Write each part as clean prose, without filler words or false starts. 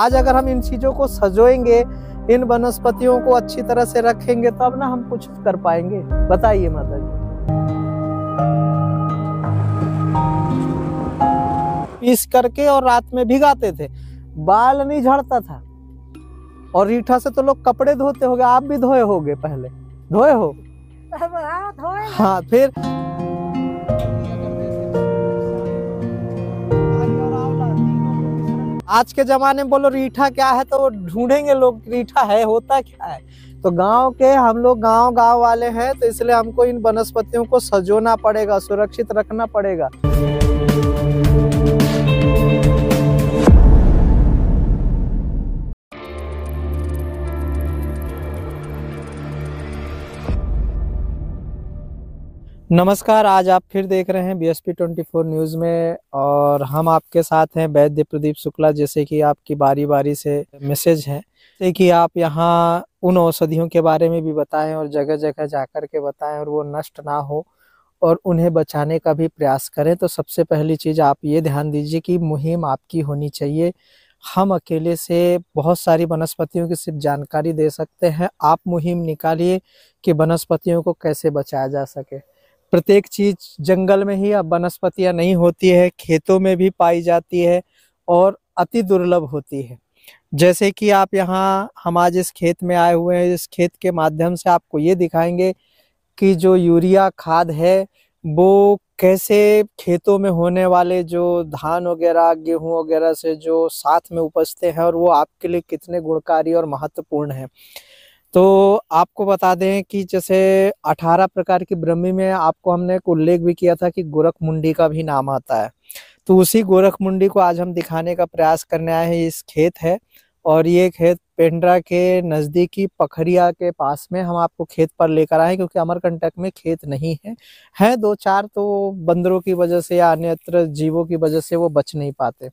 आज अगर हम इन चीजों को सजोएंगे, इन वनस्पतियों को अच्छी तरह से रखेंगे, तब ना हम कुछ कर पाएंगे। बताइए माता जी। पीस करके और रात में भिगाते थे, बाल नहीं झड़ता था। और रीठा से तो लोग कपड़े धोते होंगे, आप भी धोए होगे, पहले धोए हो? हाँ, फिर आज के जमाने में बोलो रीठा क्या है तो ढूंढेंगे लोग, रीठा है होता क्या है। तो गांव के हम लोग गांव वाले हैं, तो इसलिए हमको इन वनस्पतियों को सजोना पड़ेगा, सुरक्षित रखना पड़ेगा। नमस्कार, आज आप फिर देख रहे हैं BSP 24 न्यूज़ में, और हम आपके साथ हैं वैद्य प्रदीप शुक्ला। जैसे कि आपकी बारी बारी से मैसेज है, जैसे कि आप यहाँ उन औषधियों के बारे में भी बताएं और जगह जगह जाकर के बताएं, और वो नष्ट ना हो और उन्हें बचाने का भी प्रयास करें। तो सबसे पहली चीज़ आप ये ध्यान दीजिए कि मुहिम आपकी होनी चाहिए। हम अकेले से बहुत सारी वनस्पतियों की सिर्फ जानकारी दे सकते हैं, आप मुहिम निकालिए कि वनस्पतियों को कैसे बचाया जा सके। प्रत्येक चीज जंगल में ही अब वनस्पतियां नहीं होती है, खेतों में भी पाई जाती है और अति दुर्लभ होती है। जैसे कि आप यहाँ, हम आज इस खेत में आए हुए हैं, इस खेत के माध्यम से आपको ये दिखाएंगे कि जो यूरिया खाद है वो कैसे खेतों में होने वाले जो धान वगैरह, गेहूं वगैरह से जो साथ में उपजते हैं, और वो आपके लिए कितने गुणकारी और महत्वपूर्ण है। तो आपको बता दें कि जैसे 18 प्रकार की ब्रह्मी में आपको हमने एक उल्लेख भी किया था कि गोरखमुंडी का भी नाम आता है। तो उसी गोरखमुंडी को आज हम दिखाने का प्रयास करने आए हैं। इस खेत है, और ये खेत पेंड्रा के नजदीकी पखरिया के पास में हम आपको खेत पर लेकर आए, क्योंकि अमरकंटक में खेत नहीं है दो चार, तो बंदरों की वजह से या अन्यत्र जीवों की वजह से वो बच नहीं पाते।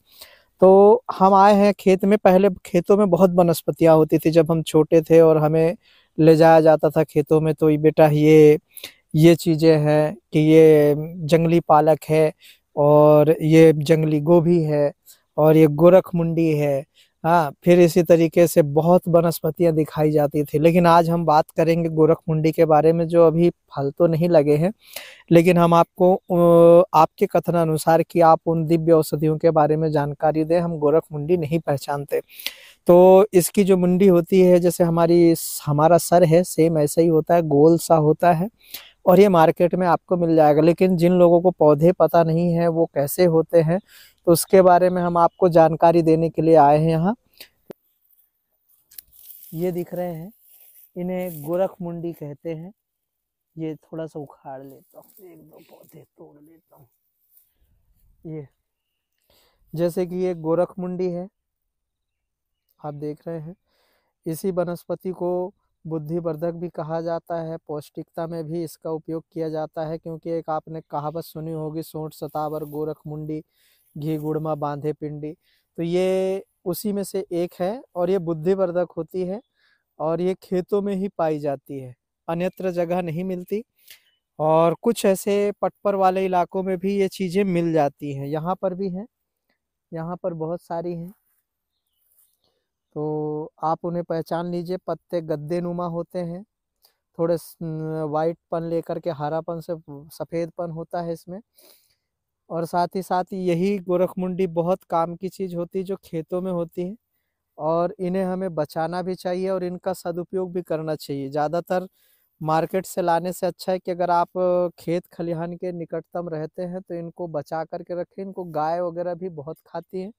तो हम आए हैं खेत में। पहले खेतों में बहुत वनस्पतियां होती थी जब हम छोटे थे, और हमें ले जाया जाता था खेतों में। तो ये बेटा ये चीजें हैं कि ये जंगली पालक है, और ये जंगली गोभी है, और ये गोरखमुंडी है। हाँ, फिर इसी तरीके से बहुत वनस्पतियां दिखाई जाती थी। लेकिन आज हम बात करेंगे गोरखमुंडी के बारे में, जो अभी फल तो नहीं लगे हैं, लेकिन हम आपको आपके कथन अनुसार कि आप उन दिव्य औषधियों के बारे में जानकारी दें। हम गोरखमुंडी नहीं पहचानते। तो इसकी जो मुंडी होती है, जैसे हमारा सर है, सेम ऐसा ही होता है, गोल सा होता है, और ये मार्केट में आपको मिल जाएगा। लेकिन जिन लोगों को पौधे पता नहीं है वो कैसे होते हैं, तो उसके बारे में हम आपको जानकारी देने के लिए आए हैं यहाँ। ये दिख रहे हैं, इन्हें गोरखमुंडी कहते हैं। ये थोड़ा सा उखाड़ लेता हूँ, एक दो पौधे तोड़ लेता हूँ। ये जैसे कि ये गोरखमुंडी है, आप देख रहे हैं। इसी वनस्पति को बुद्धिवर्धक भी कहा जाता है, पौष्टिकता में भी इसका उपयोग किया जाता है, क्योंकि एक आपने कहावत सुनी होगी, सोंठ सतावर गोरखमुंडी, घी गुड़मा बांधे पिंडी। तो ये उसी में से एक है, और ये बुद्धिवर्धक होती है, और ये खेतों में ही पाई जाती है, अन्यत्र जगह नहीं मिलती। और कुछ ऐसे पटपर वाले इलाकों में भी ये चीजें मिल जाती हैं, यहाँ पर भी हैं, यहाँ पर बहुत सारी हैं। तो आप उन्हें पहचान लीजिए। पत्ते गद्देनुमा होते हैं, थोड़े वाइट पन लेकर के हरापन से सफेदपन होता है इसमें। और साथ ही साथ यही गोरखमुंडी बहुत काम की चीज होती है, जो खेतों में होती है, और इन्हें हमें बचाना भी चाहिए और इनका सदुपयोग भी करना चाहिए। ज़्यादातर मार्केट से लाने से अच्छा है कि अगर आप खेत खलिहान के निकटतम रहते हैं तो इनको बचा करके रखें। इनको गाय वगैरह भी बहुत खाती हैं,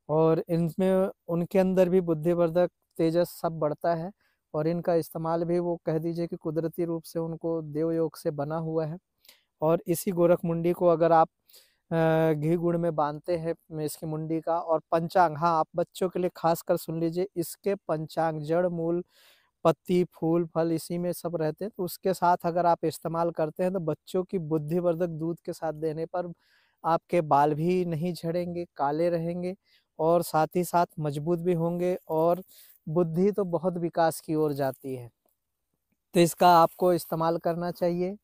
और इनमें उनके अंदर भी बुद्धिवर्धक, तेजस सब बढ़ता है, और इनका इस्तेमाल भी वो कह दीजिए कि कुदरती रूप से उनको देवयोग से बना हुआ है। और इसी गोरखमुंडी को अगर आप घी गुड़ में बांधते हैं इसकी मुंडी का, और पंचांग, हाँ, आप बच्चों के लिए खास कर सुन लीजिए, इसके पंचांग जड़ मूल पत्ती फूल फल इसी में सब रहते हैं। तो उसके साथ अगर आप इस्तेमाल करते हैं तो बच्चों की बुद्धिवर्धक दूध के साथ देने पर आपके बाल भी नहीं झड़ेंगे, काले रहेंगे, और साथ ही साथ मजबूत भी होंगे, और बुद्धि तो बहुत विकास की ओर जाती है। तो इसका आपको इस्तेमाल करना चाहिए।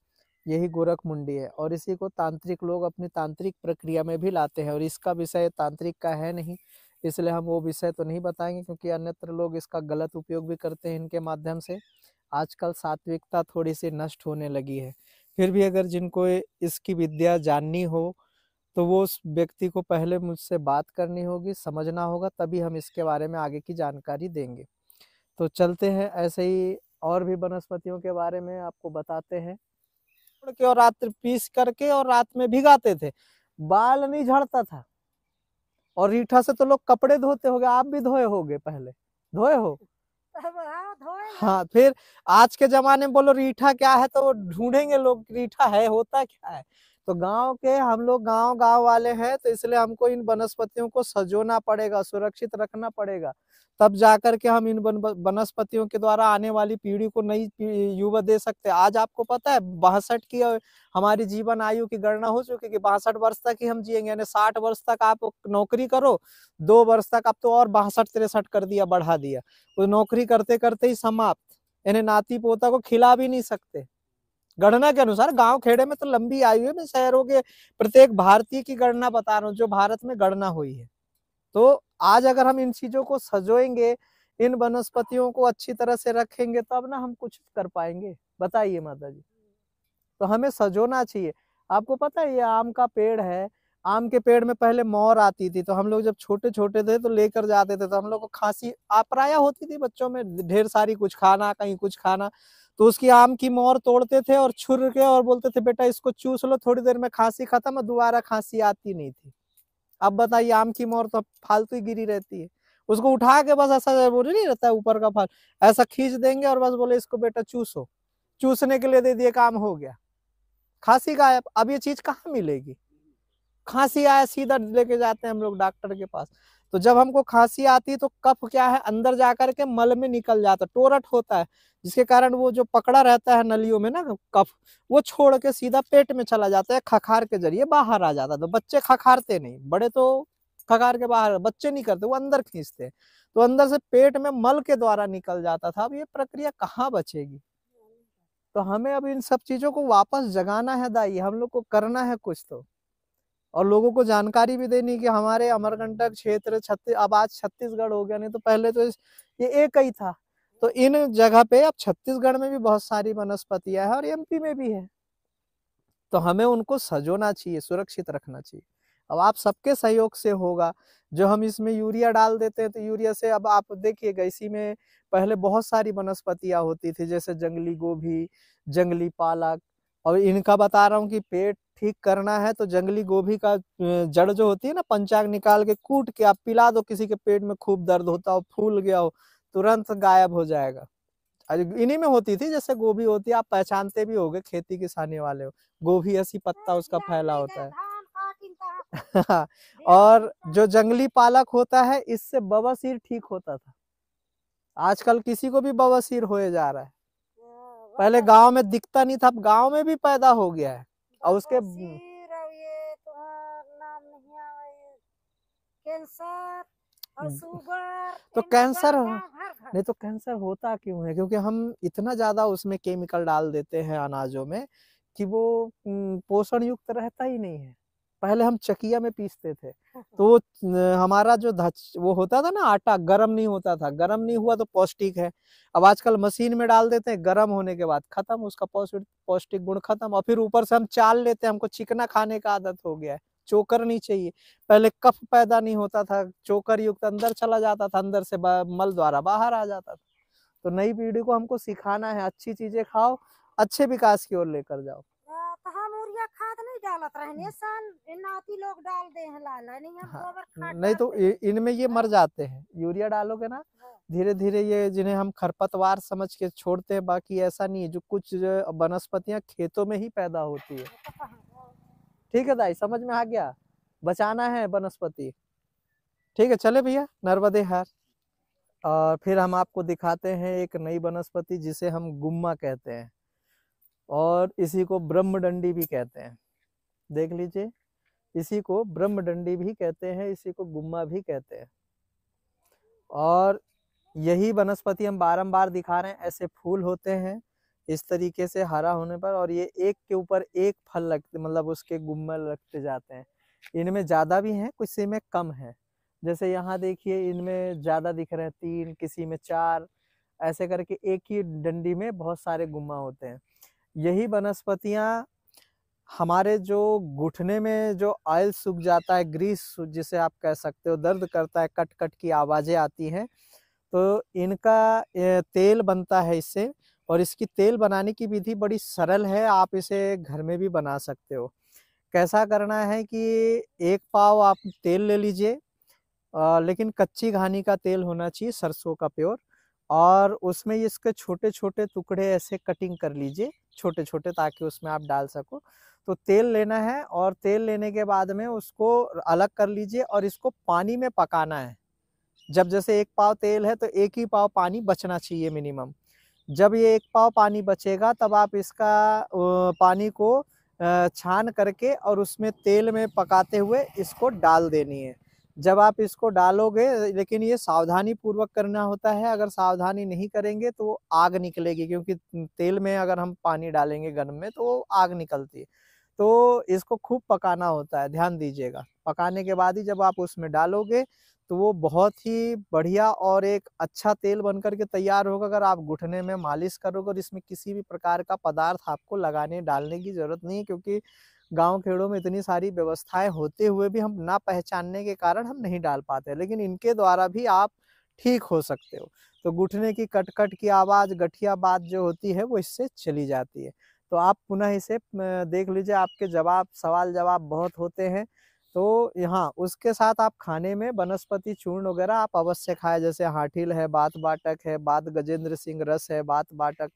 यही गोरखमुंडी है, और इसी को तांत्रिक लोग अपनी तांत्रिक प्रक्रिया में भी लाते हैं, और इसका विषय तांत्रिक का है नहीं, इसलिए हम वो विषय तो नहीं बताएंगे, क्योंकि अन्यत्र लोग इसका गलत उपयोग भी करते हैं इनके माध्यम से। आजकल सात्विकता थोड़ी सी नष्ट होने लगी है। फिर भी अगर जिनको इसकी विद्या जाननी हो तो वो उस व्यक्ति को पहले मुझसे बात करनी होगी, समझना होगा, तभी हम इसके बारे में आगे की जानकारी देंगे। तो चलते हैं, ऐसे ही और भी वनस्पतियों के बारे में आपको बताते हैं। के और रात पीस करके और रात में भिगाते थे, बाल नहीं झड़ता था। और रीठा से तो लोग कपड़े धोते होगे, आप भी धोए होगे, पहले धोए हो? हाँ, फिर आज के जमाने में बोलो रीठा क्या है तो वो ढूंढेंगे लोग, रीठा है होता क्या है। तो गांव के हम लोग गांव वाले हैं, तो इसलिए हमको इन वनस्पतियों को सजोना पड़ेगा, सुरक्षित रखना पड़ेगा, तब जाकर के हम इन वनस्पतियों के द्वारा आने वाली पीढ़ी को नई युवा दे सकते हैं। आज आपको पता है 62 की हमारी जीवन आयु की गणना हो चुकी है कि 62 वर्ष तक ही हम जिएंगे, यानी 60 वर्ष तक आप नौकरी करो, 2 वर्ष तक, अब तो और 62-63 कर दिया, बढ़ा दिया। वो नौकरी करते करते ही समाप्त, यानी नाती पोता को खिला भी नहीं सकते। गणना के अनुसार गांव खेड़े में तो लंबी आयु है, मैं शहरों के प्रत्येक भारतीय की गणना बता रहा हूँ जो भारत में गणना हुई है। तो आज अगर हम इन चीजों को सजोएंगे, इन वनस्पतियों को अच्छी तरह से रखेंगे, तब ना हम कुछ कर पाएंगे। बताइए माता जी। तो हमें सजोना चाहिए। आपको पता है ये आम का पेड़ है, आम के पेड़ में पहले मोर आती थी, तो हम लोग जब छोटे छोटे थे तो लेकर जाते थे, तो हम लोग को खांसी प्रायः होती थी बच्चों में, ढेर सारी, कुछ खाना कहीं कुछ खाना, तो उसकी आम की मोर तोड़ते थे और छुर के और बोलते थे बेटा इसको चूस लो, थोड़ी देर में खांसी खत्म, दोबारा खांसी आती नहीं थी। अब बताइए आम की मोर तो फालतू ही गिरी रहती है, उसको उठा के बस ऐसा बोले नहीं रहता है ऊपर का फल, ऐसा खींच देंगे और बस बोले इसको बेटा चूसो, चूसने के लिए दे दिए, काम हो गया, खांसी गायब। अब ये चीज कहाँ मिलेगी? खांसी आया सीधा लेके जाते हैं हम लोग डॉक्टर के पास। तो जब हमको खांसी आती है तो कफ क्या है, अंदर जाकर के मल में निकल जाता है, टोरट होता है, जिसके कारण वो जो पकड़ा रहता है नलियों में ना कफ, वो छोड़ के सीधा पेट में चला जाता है, खखार के जरिए बाहर आ जाता है। तो बच्चे खखारते नहीं, बड़े तो खखार के बाहर, बच्चे नहीं करते, वो अंदर खींचते हैं, तो अंदर से पेट में मल के द्वारा निकल जाता था। अब ये प्रक्रिया कहाँ बचेगी? तो हमें अब इन सब चीजों को वापस जगाना है दाई, हम लोग को करना है कुछ तो, और लोगों को जानकारी भी देनी कि हमारे अमरकंटक क्षेत्र अब आज छत्तीसगढ़ हो गया, नहीं तो पहले तो ये एक ही था। तो इन जगह पे अब छत्तीसगढ़ में भी बहुत सारी वनस्पतियां है और एमपी में भी है, तो हमें उनको सजोना चाहिए, सुरक्षित रखना चाहिए। अब आप सबके सहयोग से होगा। जो हम इसमें यूरिया डाल देते हैं, तो यूरिया से अब आप देखिएगा, इसी में पहले बहुत सारी वनस्पतियां होती थी, जैसे जंगली गोभी, जंगली पालक। और इनका बता रहा हूँ कि पेट ठीक करना है तो जंगली गोभी का जड़ जो होती है ना, पंचांग निकाल के कूट के आप पिला दो, किसी के पेट में खूब दर्द होता हो, फूल गया हो, तुरंत गायब हो जाएगा। इन्हीं में होती थी, जैसे गोभी होती है, आप पहचानते भी होगे, खेती किसानी वाले हो, गोभी ऐसी पत्ता उसका फैला होता है। और जो जंगली पालक होता है, इससे बवासीर ठीक होता था। आजकल किसी को भी बवासीर होए जा रहा है, पहले गांव में दिखता नहीं था, अब गांव में भी पैदा हो गया है। और उसके कैंसर और शुगर, तो कैंसर नहीं तो कैंसर होता क्यों है? क्योंकि हम इतना ज्यादा उसमें केमिकल डाल देते हैं अनाजों में कि वो पोषण युक्त रहता ही नहीं है। पहले हम चकिया में पीसते थे, तो हमारा जो वो होता था ना आटा, गर्म नहीं होता था, गर्म नहीं हुआ तो पौष्टिक है। अब आजकल मशीन में डाल देते हैं, गर्म होने के बाद खत्म, उसका पौष्टिक गुण खत्म, और फिर ऊपर से हम चाल लेते हैं, हमको चिकना खाने का आदत हो गया है। चोकर नहीं चाहिए। पहले कफ पैदा नहीं होता था, चोकर युक्त अंदर चला जाता था, अंदर से मल द्वारा बाहर आ जाता था। तो नई पीढ़ी को हमको सिखाना है, अच्छी चीजें खाओ, अच्छे विकास की ओर लेकर जाओ। तो हम यूरिया खाद नहीं डालत रहने सन, नाती लोग डाल दे हैं, लाल नहीं हम गोबर खाद नहीं तो इनमें ये मर जाते हैं, यूरिया डालोगे ना धीरे धीरे, ये जिन्हें हम खरपतवार समझ के छोड़ते हैं, बाकी ऐसा नहीं है। जो कुछ वनस्पतियां खेतों में ही पैदा होती है। ठीक है दाई, समझ में आ गया, बचाना है वनस्पति। ठीक है, चले भैया, नर्मदे हार। और फिर हम आपको दिखाते हैं एक नई वनस्पति जिसे हम गुम्मा कहते हैं, और इसी को ब्रह्मडंडी भी कहते हैं। देख लीजिए, इसी को ब्रह्मडंडी भी कहते हैं, इसी को गुम्मा भी कहते हैं। और यही वनस्पति हम बारंबार दिखा रहे हैं, ऐसे फूल होते हैं इस तरीके से हरा होने पर, और ये एक के ऊपर एक फल लगते, मतलब उसके गुम्मा लगते जाते हैं। इनमें ज्यादा भी हैं, कुछ में कम है। जैसे यहाँ देखिए इनमें ज़्यादा दिख रहे हैं 3, किसी में 4, ऐसे करके एक ही डंडी में बहुत सारे गुम्मा होते हैं। यही वनस्पतियाँ हमारे जो घुटने में जो ऑयल सूख जाता है, ग्रीस जिसे आप कह सकते हो, दर्द करता है, कट कट की आवाज़ें आती हैं, तो इनका तेल बनता है इससे। और इसकी तेल बनाने की विधि बड़ी सरल है, आप इसे घर में भी बना सकते हो। कैसा करना है कि 1 पाव आप तेल ले लीजिए, लेकिन कच्ची घानी का तेल होना चाहिए, सरसों का प्योर। और उसमें इसके छोटे-छोटे टुकड़े ऐसे कटिंग कर लीजिए, छोटे-छोटे, ताकि उसमें आप डाल सको। तो तेल लेना है और तेल लेने के बाद में उसको अलग कर लीजिए और इसको पानी में पकाना है। जब जैसे 1 पाव तेल है तो 1 ही पाव पानी बचना चाहिए मिनिमम। जब ये 1 पाव पानी बचेगा तब आप इसका पानी को छान करके और उसमें तेल में पकाते हुए इसको डाल देनी है। जब आप इसको डालोगे, लेकिन ये सावधानी पूर्वक करना होता है, अगर सावधानी नहीं करेंगे तो आग निकलेगी, क्योंकि तेल में अगर हम पानी डालेंगे गर्म में तो आग निकलती है। तो इसको खूब पकाना होता है, ध्यान दीजिएगा। पकाने के बाद ही जब आप उसमें डालोगे तो वो बहुत ही बढ़िया और एक अच्छा तेल बनकर के तैयार होगा। अगर आप घुटने में मालिश करोगे और इसमें किसी भी प्रकार का पदार्थ आपको लगाने डालने की ज़रूरत नहीं है, क्योंकि गाँव खेड़ों में इतनी सारी व्यवस्थाएँ होते हुए भी हम ना पहचानने के कारण हम नहीं डाल पाते हैं, लेकिन इनके द्वारा भी आप ठीक हो सकते हो। तो घुटने की कट-कट की आवाज़, गठिया बात जो होती है वो इससे चली जाती है। तो आप पुनः इसे देख लीजिए, आपके सवाल-जवाब बहुत होते हैं। तो यहाँ उसके साथ आप खाने में वनस्पति चूर्ण वगैरह आप अवश्य खाएँ, जैसे हाठिल है, बात बाटक है, बात गजेंद्र सिंह रस है, बात बाटक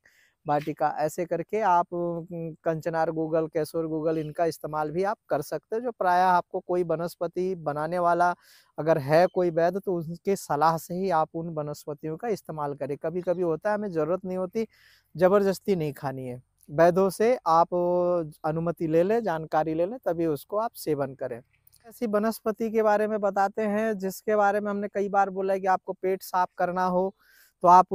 वाटिका, ऐसे करके आप कंचनार गूगल, केसर गूगल, इनका इस्तेमाल भी आप कर सकते हो। जो प्रायः आपको कोई वनस्पति बनाने वाला अगर है कोई वैद्य, तो उनके सलाह से ही आप उन वनस्पतियों का इस्तेमाल करें। कभी-कभी होता है हमें ज़रूरत नहीं होती, ज़बरदस्ती नहीं खानी है। वैद्यों से आप अनुमति ले लें, जानकारी ले लें, तभी उसको आप सेवन करें। ऐसी वनस्पति के बारे में बताते हैं जिसके बारे में हमने कई बार बोला है कि आपको पेट साफ करना हो तो आप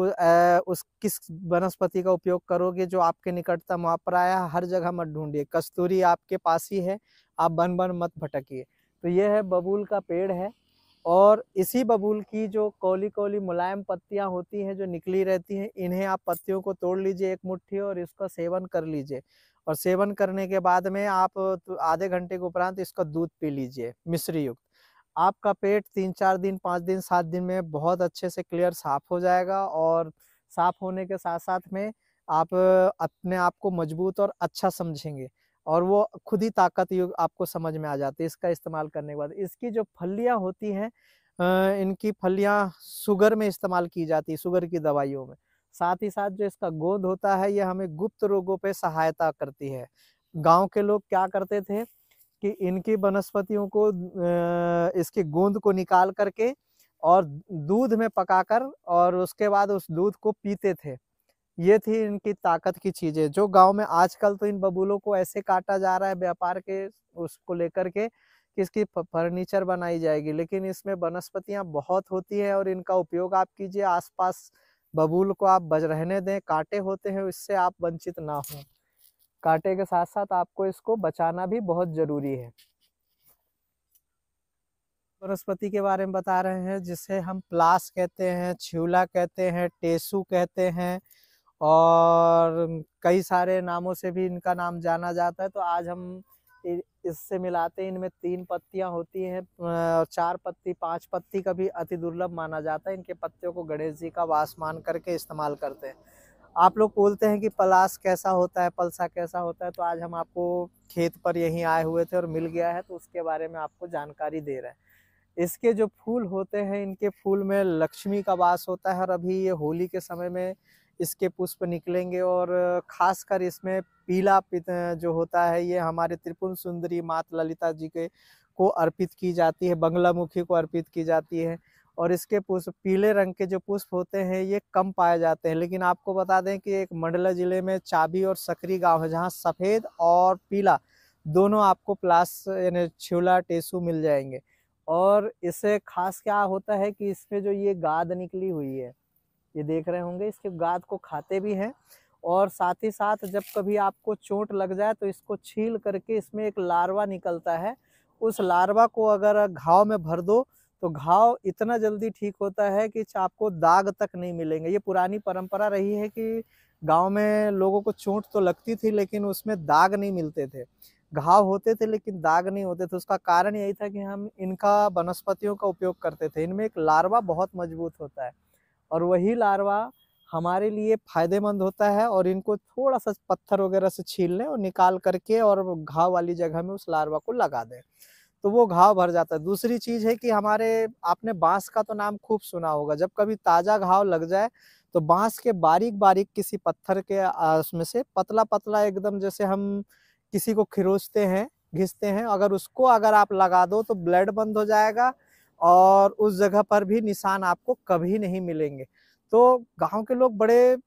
उस किस वनस्पति का उपयोग करोगे जो आपके निकटतम हो। आप प्रायः हर जगह मत ढूंढिए, कस्तूरी आपके पास ही है, आप बन-बन मत भटकिए। तो ये है बबूल का पेड़ है, और इसी बबूल की जो कौली-कौली मुलायम पत्तियाँ होती हैं जो निकली रहती हैं, इन्हें आप पत्तियों को तोड़ लीजिए 1 मुट्ठी और इसका सेवन कर लीजिए। और सेवन करने के बाद में आप तो आधे घंटे के उपरांत इसका दूध पी लीजिए मिश्री युक्त। आपका पेट 3-4 दिन, 5 दिन, 7 दिन में बहुत अच्छे से क्लियर साफ हो जाएगा, और साफ होने के साथ-साथ में आप अपने आप को मजबूत और अच्छा समझेंगे, और वो खुद ही ताकत युक्त आपको समझ में आ जाती है इसका इस्तेमाल करने के बाद। इसकी जो फलियाँ होती हैं, इनकी फलियाँ शुगर में इस्तेमाल की जाती है, शुगर की दवाइयों में। साथ ही साथ जो इसका गोंद होता है, ये हमें गुप्त रोगों पे सहायता करती है। गाँव के लोग क्या करते थे कि इनकी वनस्पतियों को इसके गोंद को निकाल करके और दूध में पकाकर और उसके बाद उस दूध को पीते थे। ये थी इनकी ताकत की चीज़ें, जो गाँव में आजकल तो इन बबूलों को ऐसे काटा जा रहा है व्यापार के उसको लेकर के कि इसकी फर्नीचर बनाई जाएगी, लेकिन इसमें वनस्पतियाँ बहुत होती हैं और इनका उपयोग आप कीजिए। आस-पास बबूल को आप बच रहने दें, काँटे होते हैं, इससे आप वंचित ना हों। काँटे के साथ-साथ आपको इसको बचाना भी बहुत ज़रूरी है। वनस्पति के बारे में बता रहे हैं जिसे हम प्लास कहते हैं, छिउला कहते हैं, टेसू कहते हैं, और कई सारे नामों से भी इनका नाम जाना जाता है। तो आज हम इससे मिलाते हैं। इनमें 3 पत्तियां होती हैं, 4 पत्ती, 5 पत्ती का भी अति दुर्लभ माना जाता है। इनके पत्तियों को गणेश जी का वास मान करके इस्तेमाल करते हैं। आप लोग बोलते हैं कि पलास कैसा होता है, पलसा कैसा होता है, तो आज हम आपको खेत पर यहीं आए हुए थे और मिल गया है, तो उसके बारे में आपको जानकारी दे रहे हैं। इसके जो फूल होते हैं, इनके फूल में लक्ष्मी का वास होता है, और अभी ये होली के समय में इसके पुष्प निकलेंगे, और खासकर इसमें पीला जो होता है, ये हमारे त्रिपुर सुंदरी माता ललिता जी के को अर्पित की जाती है, बंगलामुखी को अर्पित की जाती है। और इसके पुष्प पीले रंग के जो पुष्प होते हैं ये कम पाए जाते हैं, लेकिन आपको बता दें कि एक मंडला जिले में चाबी और सकरी गांव है जहां सफ़ेद और पीला दोनों आपको प्लास यानी छिउला टेसू मिल जाएंगे। और इससे खास क्या होता है कि इसमें जो ये गाद निकली हुई है, ये देख रहे होंगे, इसके गाद को खाते भी हैं। और साथ ही साथ जब कभी आपको चोट लग जाए तो इसको छील करके इसमें एक लार्वा निकलता है, उस लार्वा को अगर घाव में भर दो तो घाव इतना जल्दी ठीक होता है कि आपको दाग तक नहीं मिलेंगे। ये पुरानी परंपरा रही है कि गाँव में लोगों को चोट तो लगती थी लेकिन उसमें दाग नहीं मिलते थे। घाव होते थे लेकिन दाग नहीं होते थे। उसका कारण यही था कि हम इनका वनस्पतियों का उपयोग करते थे। इनमें एक लार्वा बहुत मजबूत होता है और वही लार्वा हमारे लिए फ़ायदेमंद होता है और इनको थोड़ा-सा पत्थर वगैरह से छील लें और निकाल करके और घाव वाली जगह में उस लार्वा को लगा दें, तो वो घाव भर जाता है। दूसरी चीज़ है कि हमारे आपने बाँस का तो नाम खूब सुना होगा, जब कभी ताज़ा घाव लग जाए, तो बाँस के बारीक-बारीक किसी पत्थर के उसमें से पतला-पतला एकदम जैसे हम किसी को खरोंचते हैं, घिसते हैं, अगर आप लगा दो तो ब्लड बंद हो जाएगा और उस जगह पर भी निशान आपको कभी नहीं मिलेंगे। तो गाँव के लोग बड़े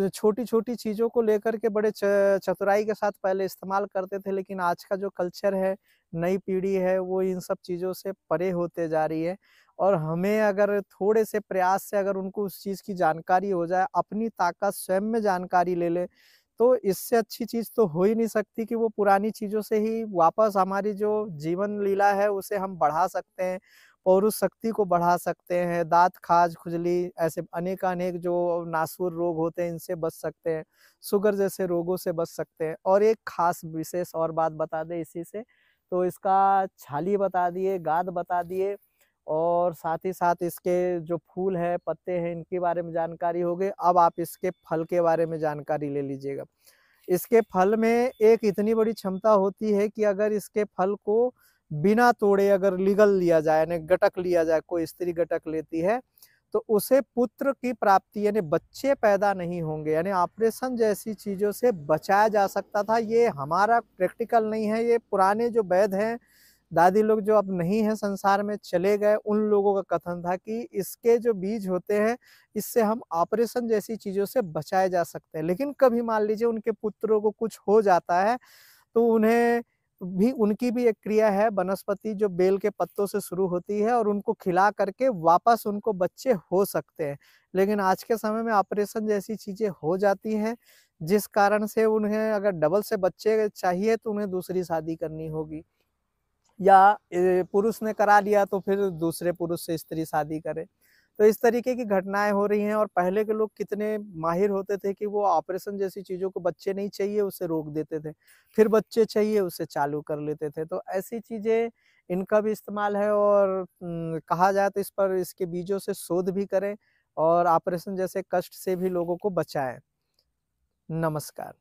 छोटी-छोटी चीज़ों को लेकर के बड़े चतुराई के साथ पहले इस्तेमाल करते थे, लेकिन आज का जो कल्चर है, नई पीढ़ी है, वो इन सब चीज़ों से परे होते जा रही है और हमें अगर थोड़े से प्रयास से अगर उनको उस चीज़ की जानकारी हो जाए, अपनी ताकत स्वयं में जानकारी ले लें, तो इससे अच्छी चीज़ तो हो ही नहीं सकती कि वो पुरानी चीज़ों से ही वापस हमारी जो जीवन लीला है, उसे हम बढ़ा सकते हैं, पौरुष शक्ति को बढ़ा सकते हैं, दाँत, खाज, खुजली ऐसे अनेक-अनेक जो नासूर रोग होते हैं, इनसे बच सकते हैं, शुगर जैसे रोगों से बच सकते हैं। और एक ख़ास विशेष और बात बता दें इसी से, तो इसका छाली बता दिए, गाद बता दिए और साथ ही साथ इसके जो फूल हैं, पत्ते हैं, इनके बारे में जानकारी हो गई। अब आप इसके फल के बारे में जानकारी ले लीजिएगा। इसके फल में एक इतनी बड़ी क्षमता होती है कि अगर इसके फल को बिना तोड़े अगर निगल लिया जाए, यानी गटक लिया जाए, कोई स्त्री गटक लेती है, तो उसे पुत्र की प्राप्ति यानी बच्चे पैदा नहीं होंगे, यानी ऑपरेशन जैसी चीज़ों से बचाया जा सकता था। ये हमारा प्रैक्टिकल नहीं है, ये पुराने जो वैद्य हैं, दादी लोग जो अब नहीं है संसार में चले गए, उन लोगों का कथन था कि इसके जो बीज होते हैं, इससे हम ऑपरेशन जैसी चीज़ों से बचाए जा सकते हैं। लेकिन कभी मान लीजिए उनके पुत्रों को कुछ हो जाता है, तो उन्हें भी उनकी भी एक क्रिया है, वनस्पति जो बेल के पत्तों से शुरू होती है और उनको खिला करके वापस उनको बच्चे हो सकते हैं। लेकिन आज के समय में ऑपरेशन जैसी चीज़ें हो जाती हैं, जिस कारण से उन्हें अगर डबल से बच्चे चाहिए तो उन्हें दूसरी शादी करनी होगी। या पुरुष ने करा लिया तो फिर दूसरे पुरुष से स्त्री शादी करे। तो इस तरीके की घटनाएँ हो रही हैं और पहले के लोग कितने माहिर होते थे कि वो ऑपरेशन जैसी चीज़ों को बच्चे नहीं चाहिए उसे रोक देते थे। फिर बच्चे चाहिए उसे चालू कर लेते थे। तो ऐसी चीज़ें इनका भी इस्तेमाल है और कहा जाए तो इस पर इसके बीजों से शोध भी करें और ऑपरेशन जैसे कष्ट से भी लोगों को बचाएँ। नमस्कार।